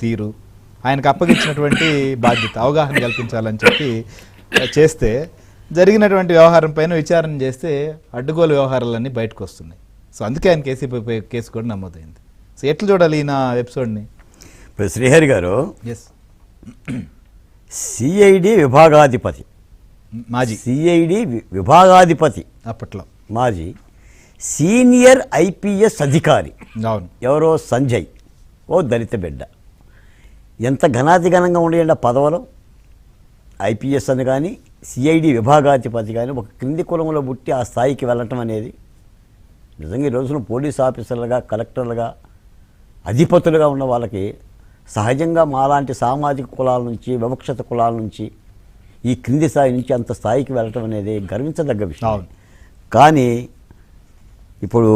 తీరు ఆయనకు అప్పగించినటువంటి బాధ్యత అవగాహన కల్పించాలని చెప్పి చేస్తే జరిగినటువంటి వ్యవహారం పైన విచారణ చేస్తే అడ్డుగోలు వ్యవహారాలన్నీ బయటకు వస్తున్నాయి. సో అందుకే ఆయన కేసు కూడా నమోదైంది. సో ఎట్లా చూడాలి నా ఎపిసోడ్ని? ఇప్పుడు శ్రీహరి గారు ఎస్ సిఐడి విభాగాధిపతి, మాజీ సిఐడి విభాగాధిపతి అప్పట్లో మాజీ సీనియర్ ఐపీఎస్ అధికారి అవును ఎవరో సంజయ్, ఓ దళిత బిడ్డ. ఎంత ఘనాతిఘనంగా ఉండేయండి ఆ పదవులు. ఐపీఎస్ అని కానీ సిఐడి విభాగాధిపతి కానీ ఒక క్రింది కులంలో పుట్టి ఆ స్థాయికి వెళ్ళటం అనేది నిజంగా ఈ రోజున పోలీస్ ఆఫీసర్లుగా, కలెక్టర్లుగా, అధిపతులుగా ఉన్న వాళ్ళకి సహజంగా మాలాంటి సామాజిక కులాల నుంచి, వివక్షత కులాల నుంచి, ఈ క్రింది స్థాయి నుంచి అంత స్థాయికి వెళ్ళటం అనేది గర్వించదగ్గ విషయం. కానీ ఇప్పుడు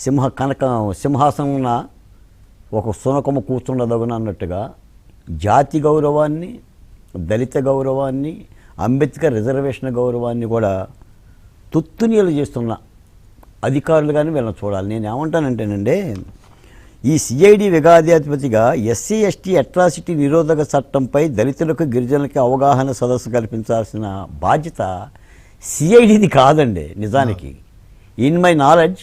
సింహాసనం ఒక సునకము కూర్చుండదగున అన్నట్టుగా జాతి గౌరవాన్ని, దళిత గౌరవాన్ని, అంబేద్కర్ రిజర్వేషన్ గౌరవాన్ని కూడా తుత్తునీలు చేస్తున్న అధికారులు కానీ వీళ్ళని చూడాలి. నేను ఏమంటానంటేనండి, ఈ సిఐడి విభాగాధిపతిగా ఎస్సీ ఎస్టీ అట్రాసిటీ నిరోధక చట్టంపై దళితులకు, గిరిజనులకి అవగాహన సదస్సు కల్పించాల్సిన బాధ్యత సిఐడిది కాదండి. నిజానికి in my knowledge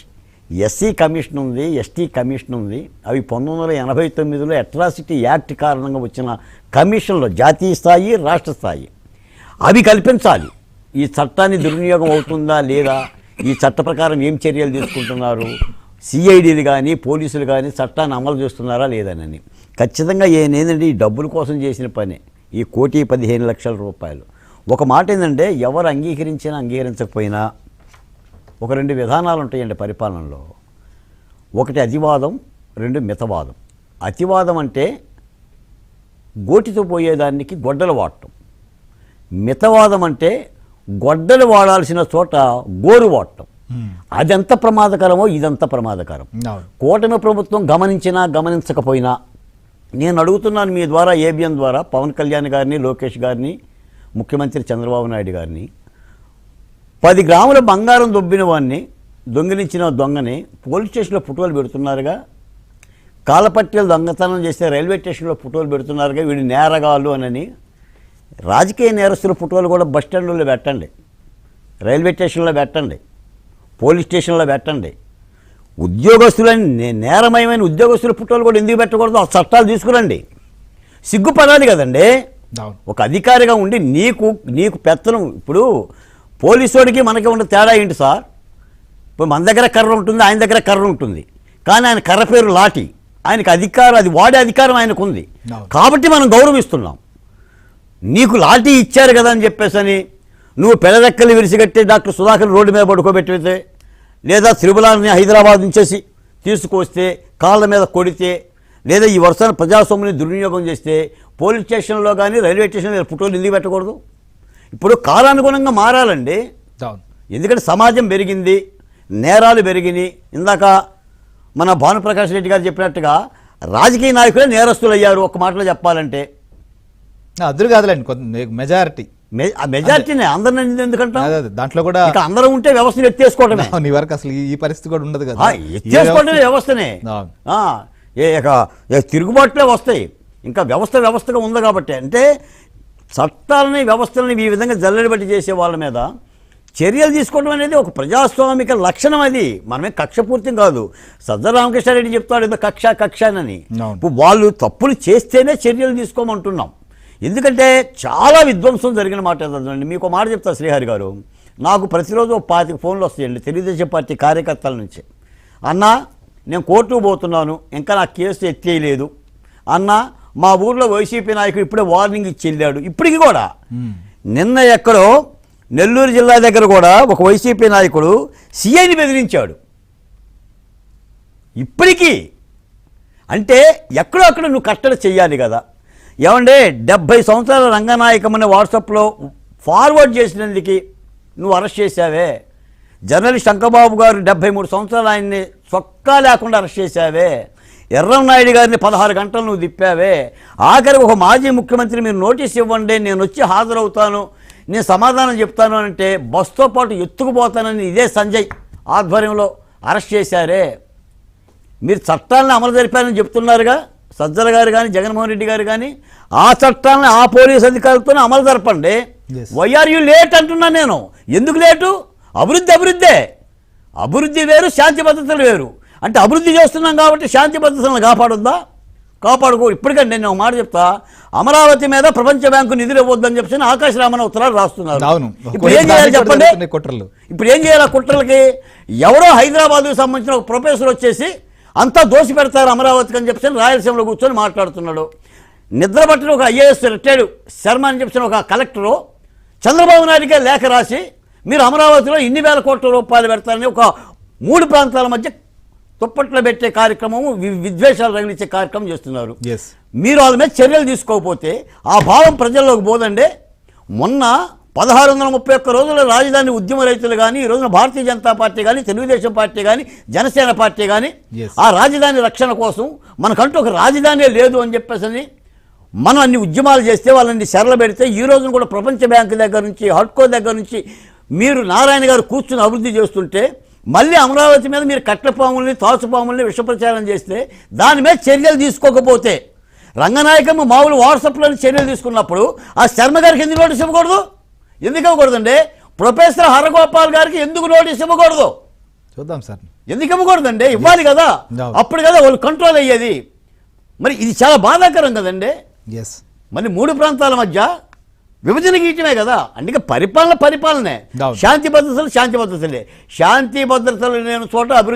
SC commission ఉంది, ఎస్టీ కమిషన్ ఉంది. అవి 1989లో అట్రాసిటీ యాక్ట్ కారణంగా వచ్చిన కమిషన్లో జాతీయ స్థాయి, రాష్ట్ర స్థాయి అవి కల్పించాలి. ఈ చట్టాన్ని దుర్వినియోగం అవుతుందా లేదా, ఈ చట్ట ప్రకారం ఏం చర్యలు తీసుకుంటున్నారు, సిఐడీలు కానీ పోలీసులు కానీ చట్టాన్ని అమలు చేస్తున్నారా లేదనని. ఖచ్చితంగా ఏంటంటే ఈ డబ్బుల కోసం చేసిన పని ఈ 1,15,00,000 రూపాయలు. ఒక మాట ఏంటంటే, ఎవరు అంగీకరించినా అంగీకరించకపోయినా ఒక 2 విధానాలు ఉంటాయండి పరిపాలనలో. ఒకటి అతివాదం, 2 మితవాదం. అతివాదం అంటే గోటితో పోయేదానికి గొడ్డలు వాడటం. మితవాదం అంటే గొడ్డలు వాడాల్సిన చోట గోరు వాడటం. అదెంత ప్రమాదకరమో ఇదంత ప్రమాదకరం. కూటమి ప్రభుత్వం గమనించినా గమనించకపోయినా నేను అడుగుతున్నాను మీ ద్వారా, ఏబిఎన్ ద్వారా పవన్ కళ్యాణ్ గారిని, లోకేష్ గారిని, ముఖ్యమంత్రి చంద్రబాబు నాయుడు గారిని, 10 గ్రాముల బంగారం దొబ్బిన వాడిని, దొంగిలించిన దొంగని పోలీస్ స్టేషన్లో ఫోటోలు పెడుతున్నారుగా. కాలపట్టీలు దొంగతనం చేస్తే రైల్వే స్టేషన్లో ఫోటోలు పెడుతున్నారుగా, వీడు నేరగాళ్ళు అని. రాజకీయ నేరస్తుల ఫోటోలు కూడా బస్ స్టాండ్లో పెట్టండి, రైల్వే స్టేషన్లో పెట్టండి, పోలీస్ స్టేషన్లో పెట్టండి. ఉద్యోగస్తులని, నేరమయమైన ఉద్యోగస్తుల ఫోటోలు కూడా ఎందుకు పెట్టకూడదు? ఆ చట్టాలు తీసుకురండి. సిగ్గుపడాలి కదండి ఒక అధికారిగా ఉండి. నీకు పెత్తనం. ఇప్పుడు పోలీసుడికి మనకి ఉన్న తేడా ఏంటి సార్? ఇప్పుడు మన దగ్గర కర్ర ఉంటుంది, ఆయన దగ్గర కర్ర ఉంటుంది, కానీ ఆయన కర్ర పేరు లాఠీ. ఆయనకు అధికారం, అది వాడే అధికారం ఆయనకు ఉంది కాబట్టి మనం గౌరవిస్తున్నాం. నీకు లాఠీ ఇచ్చారు కదా అని చెప్పేసని నువ్వు పెడరెక్కలు విరిసిగట్టి డాక్టర్ సుధాకర్ రోడ్డు మీద పడుకోబెట్టితే, లేదా త్రిపులాని హైదరాబాద్ నుంచేసి తీసుకొస్తే, కాళ్ళ మీద కొడితే, లేదా ఈ వర్షాన్ని ప్రజాస్వామ్యాన్ని దుర్వినియోగం చేస్తే పోలీస్ స్టేషన్లో కానీ రైల్వే స్టేషన్లో ఫోటోలు ఎందుకు పెట్టకూడదు? ఇప్పుడు కాలానుగుణంగా మారాలండి. ఎందుకంటే సమాజం పెరిగింది, నేరాలు పెరిగినాయి. ఇందాక మన భానుప్రకాష్ రెడ్డి గారు చెప్పినట్టుగా రాజకీయ నాయకులే నేరస్తులు అయ్యారు. ఒక మాటలో చెప్పాలంటే అద్దరు కాదులేండి, మెజారిటీనే. అందరిని ఎందుకంటే దాంట్లో కూడా అందరూ ఉంటే వ్యవస్థను ఎత్తేసుకోవడమే. నీ వరకు అసలు ఈ పరిస్థితి కూడా ఉండదు కదా, ఎత్తేసుకోవడమే వ్యవస్థనే. తిరుగుబాట్లే వస్తాయి. ఇంకా వ్యవస్థగా ఉంది కాబట్టి, అంటే చట్టాలని, వ్యవస్థలని ఈ విధంగా జల్లెడబట్టి చేసే వాళ్ళ మీద చర్యలు తీసుకోవడం అనేది ఒక ప్రజాస్వామిక లక్షణం. అది మనమే కక్షపూర్తి కాదు. సజ్జల రామకృష్ణారెడ్డి చెప్తాడు ఏదో కక్షానని. ఇప్పుడు వాళ్ళు తప్పులు చేస్తేనే చర్యలు తీసుకోమంటున్నాం. ఎందుకంటే చాలా విధ్వంసం జరిగిన మాట ఏదండి. మీకు మాట చెప్తా శ్రీహరి గారు, నాకు ప్రతిరోజు 25 ఫోన్లు వస్తాయండి తెలుగుదేశం పార్టీ కార్యకర్తల నుంచి. అన్నా నేను కోర్టుకు పోతున్నాను, ఇంకా నా కేసు ఎత్తేయలేదు. అన్నా మా ఊర్లో వైసీపీ నాయకుడు ఇప్పుడే వార్నింగ్ ఇచ్చి వెళ్ళాడు. ఇప్పటికి కూడా నిన్న ఎక్కడో నెల్లూరు జిల్లా దగ్గర కూడా ఒక వైసీపీ నాయకుడు సీఐని బెదిరించాడు. ఇప్పటికీ అంటే ఎక్కడో అక్కడ నువ్వు కట్టడి చెయ్యాలి కదా. ఏమంటే 70 సంవత్సరాల రంగనాయకమని వాట్సాప్లో ఫార్వర్డ్ చేసినందుకు నువ్వు అరెస్ట్ చేశావే. జర్నలిస్ట్ శంకరబాబు గారు 73 సంవత్సరాలు ఆయన్ని చొక్కా లేకుండా అరెస్ట్ చేశావే. ఎర్రంనాయుడు గారిని 16 గంటలు నువ్వు తిప్పావే. ఆఖరికి ఒక మాజీ ముఖ్యమంత్రి మీరు నోటీస్ ఇవ్వండి, నేను వచ్చి హాజరవుతాను, నేను సమాధానం చెప్తాను అంటే బస్తో పాటు ఎత్తుకుపోతానని ఇదే సంజయ్ ఆధ్వర్యంలో అరెస్ట్ చేశారే. మీరు చట్టాలను అమలు జరిపారని చెప్తున్నారుగా సజ్జల గారు కానీ జగన్మోహన్ రెడ్డి గారు కానీ ఆ చట్టాలను ఆ పోలీస్ అధికారులతోనే అమలు జరపండి. Yes. Why are you late అంటున్నాను నేను. ఎందుకు లేటు? అభివృద్ధే. అభివృద్ధి వేరు, శాంతి భద్రతలు వేరు. అంటే అభివృద్ధి చేస్తున్నాం కాబట్టి శాంతి భద్రతలను కాపాడొద్దా? కాపాడుకో. ఇప్పటికంటే నేను ఒక మాట చెప్తా, అమరావతి మీద ప్రపంచ బ్యాంకు నిధులు ఇవ్వద్దని చెప్పి ఆకాశ రామన్న ఉత్తరాలు రాస్తున్నారు. అవును. ఇప్పుడు ఏం చేయాలి చెప్పండి? కుట్రలు. ఇప్పుడు ఏం చేయాలి? ఆ కుట్రలకి ఎవరో హైదరాబాద్కు సంబంధించిన ఒక ప్రొఫెసర్ వచ్చేసి అంతా దోషి పెడతారు అమరావతికి అని చెప్పి రాయలసీమలో కూర్చొని మాట్లాడుతున్నాడు. నిద్రపట్టిన ఒక ఐఏఎస్ రిటైర్డ్ శర్మ అని చెప్పిన ఒక కలెక్టరు చంద్రబాబు నాయుడికే లేఖ రాసి మీరు అమరావతిలో ఇన్ని వేల కోట్ల రూపాయలు పెడతారని ఒక 3 ప్రాంతాల మధ్య తుప్పట్లో పెట్టే కార్యక్రమం, విద్వేషాలు రగిలించే కార్యక్రమం చేస్తున్నారు. మీరు వాళ్ళ మీద చర్యలు తీసుకోకపోతే ఆ భావం ప్రజల్లోకి పోదండి. మొన్న 1631 రోజుల రాజధాని ఉద్యమ రైతులు కానీ, ఈ రోజున భారతీయ జనతా పార్టీ కానీ, తెలుగుదేశం పార్టీ కానీ, జనసేన పార్టీ కానీ ఆ రాజధాని రక్షణ కోసం మనకంటూ ఒక రాజధానే లేదు అని చెప్పేసి మనం అన్ని ఉద్యమాలు చేస్తే వాళ్ళని శరలు పెడితే ఈ రోజున కూడా ప్రపంచ బ్యాంకు దగ్గర నుంచి, హడ్కో దగ్గర నుంచి మీరు నారాయణ గారు కూర్చుని అభివృద్ధి చేస్తుంటే మళ్ళీ అమరావతి మీద మీరు కట్లపాముల్ని, తాచుపాముల్ని విషప్రచారం చేస్తే దాని మీద చర్యలు తీసుకోకపోతే, రంగనాయకమ్మ మామూలు వాట్సాప్లో చర్యలు తీసుకున్నప్పుడు ఆ శర్మ గారికి ఎందుకు నోటీస్ ఇవ్వకూడదు? ఎందుకు ఇవ్వకూడదండి? ప్రొఫెసర్ హరగోపాల్ గారికి ఎందుకు నోటీస్ ఇవ్వకూడదు? చూద్దాం సార్. ఎందుకు ఇవ్వకూడదండి? ఇవ్వాలి కదా, అప్పుడు కదా వాళ్ళు కంట్రోల్ అయ్యేది. మరి ఇది చాలా బాధాకరం కదండి. మరి 3 ప్రాంతాల మధ్య విభజన గీయటమే కదా. అందుకే పరిపాలనే. శాంతి భద్రతలే. శాంతి భద్రతలు లేని చోట అభివృద్ధి